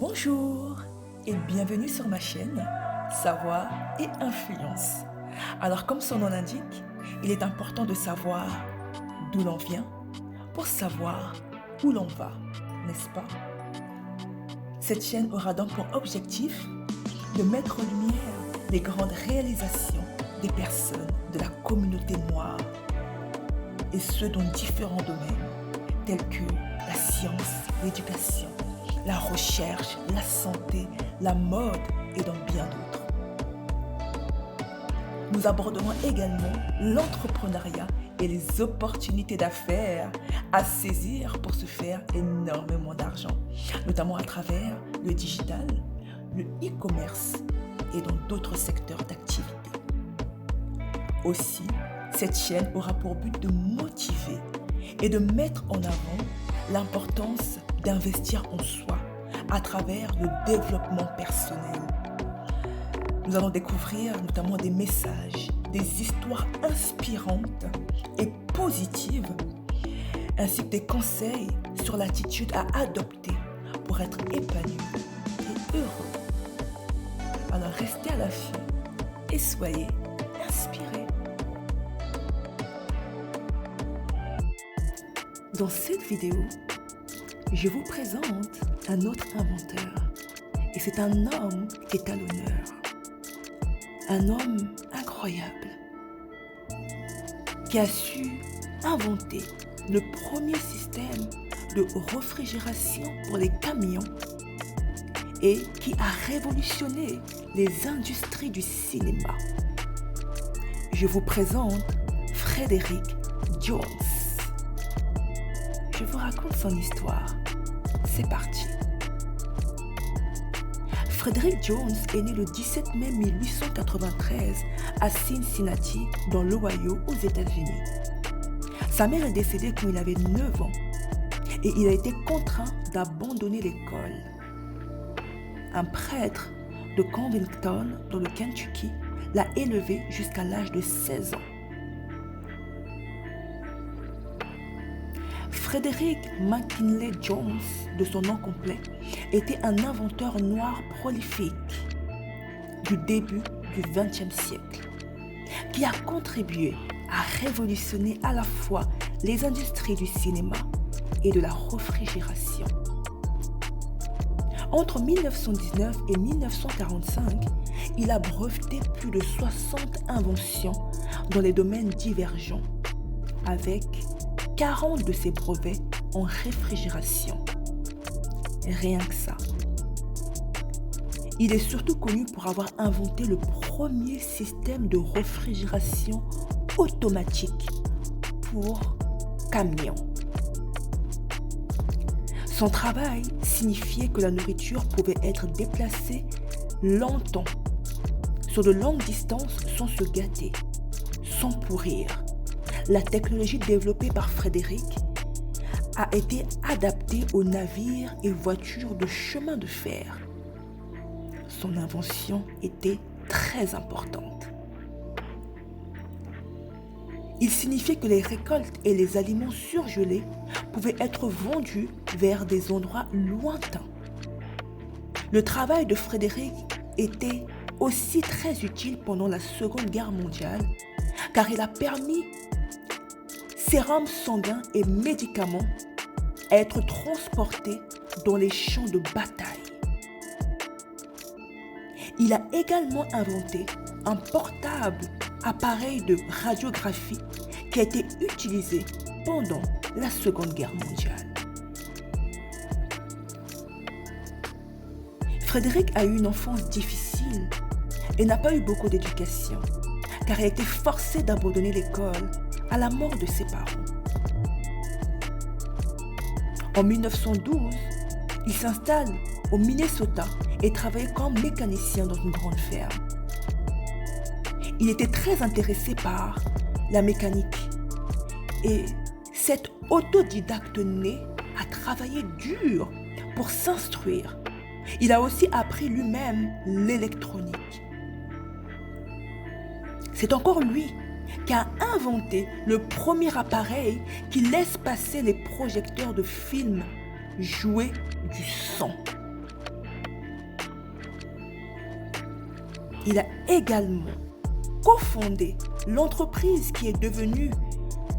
Bonjour et bienvenue sur ma chaîne Savoir et Influence. Alors comme son nom l'indique, il est important de savoir d'où l'on vient pour savoir où l'on va, n'est-ce pas? Cette chaîne aura donc pour objectif de mettre en lumière les grandes réalisations des personnes de la communauté noire et ce dans différents domaines tels que la science, l'éducation, la recherche, la santé, la mode et dans bien d'autres. Nous aborderons également l'entrepreneuriat et les opportunités d'affaires à saisir pour se faire énormément d'argent, notamment à travers le digital, le e-commerce et dans d'autres secteurs d'activité. Aussi, cette chaîne aura pour but de motiver et de mettre en avant l'importance d'investir en soi à travers le développement personnel. Nous allons découvrir notamment des messages, des histoires inspirantes et positives, ainsi que des conseils sur l'attitude à adopter pour être épanoui et heureux. Alors restez à l'affût et soyez inspirés. Dans cette vidéo, je vous présente un autre inventeur. Et c'est un homme qui est à l'honneur. Un homme incroyable qui a su inventer le premier système de réfrigération pour les camions et qui a révolutionné les industries du cinéma. Je vous présente Frederick Jones. Je vous raconte son histoire. C'est parti. Frederick Jones est né le 17 mai 1893 à Cincinnati, dans l'Ohio, aux États-Unis. Sa mère est décédée quand il avait 9 ans et il a été contraint d'abandonner l'école. Un prêtre de Covington, dans le Kentucky, l'a élevé jusqu'à l'âge de 16 ans. Frederick McKinley Jones, de son nom complet, était un inventeur noir prolifique du début du XXe siècle, qui a contribué à révolutionner à la fois les industries du cinéma et de la réfrigération. Entre 1919 et 1945, il a breveté plus de 60 inventions dans les domaines divergents, avec 40 de ses brevets en réfrigération. Rien que ça. Il est surtout connu pour avoir inventé le premier système de réfrigération automatique pour camions. Son travail signifiait que la nourriture pouvait être déplacée longtemps, sur de longues distances sans se gâter, sans pourrir. La technologie développée par Frederick a été adaptée aux navires et voitures de chemin de fer. Son invention était très importante. Il signifiait que les récoltes et les aliments surgelés pouvaient être vendus vers des endroits lointains. Le travail de Frederick était aussi très utile pendant la Seconde Guerre mondiale, car il a permis sérums sanguins et médicaments à être transportés dans les champs de bataille. Il a également inventé un portable appareil de radiographie qui a été utilisé pendant la Seconde Guerre mondiale. Frederick a eu une enfance difficile et n'a pas eu beaucoup d'éducation, car il a été forcé d'abandonner l'école à la mort de ses parents. En 1912, il s'installe au Minnesota et travaille comme mécanicien dans une grande ferme. Il était très intéressé par la mécanique et cet autodidacte né a travaillé dur pour s'instruire. Il a aussi appris lui-même l'électronique. C'est encore lui qui a inventé le premier appareil qui laisse passer les projecteurs de films jouer du son. Il a également cofondé l'entreprise qui est devenue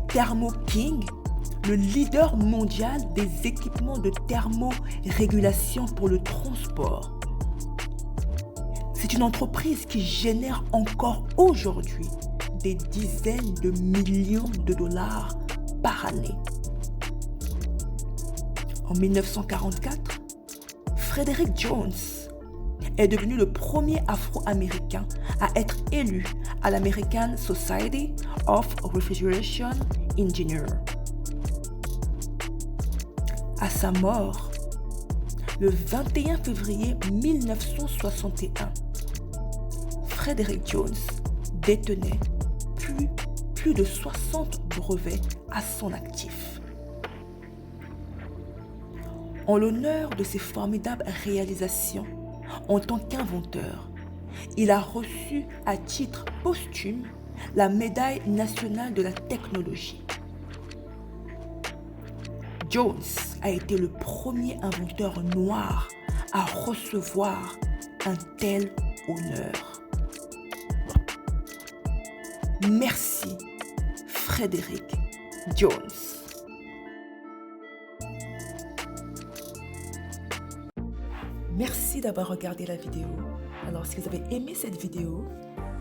Thermo King, le leader mondial des équipements de thermorégulation pour le transport. C'est une entreprise qui génère encore aujourd'hui des dizaines de millions de dollars par année. En 1944, Frederick Jones est devenu le premier Afro-Américain à être élu à l'American Society of Refrigeration Engineers. À sa mort, le 21 février 1961, Frederick Jones détenait plus de 60 brevets à son actif. En l'honneur de ses formidables réalisations en tant qu'inventeur, il a reçu à titre posthume la médaille nationale de la technologie. Jones a été le premier inventeur noir à recevoir un tel honneur. Merci, Frederick Jones. Merci d'avoir regardé la vidéo. Alors, si vous avez aimé cette vidéo,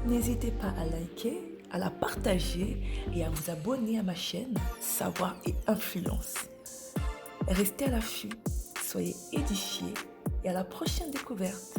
n'hésitez pas à liker, à la partager et à vous abonner à ma chaîne Savoir et Influence. Restez à l'affût, soyez édifiés et à la prochaine découverte.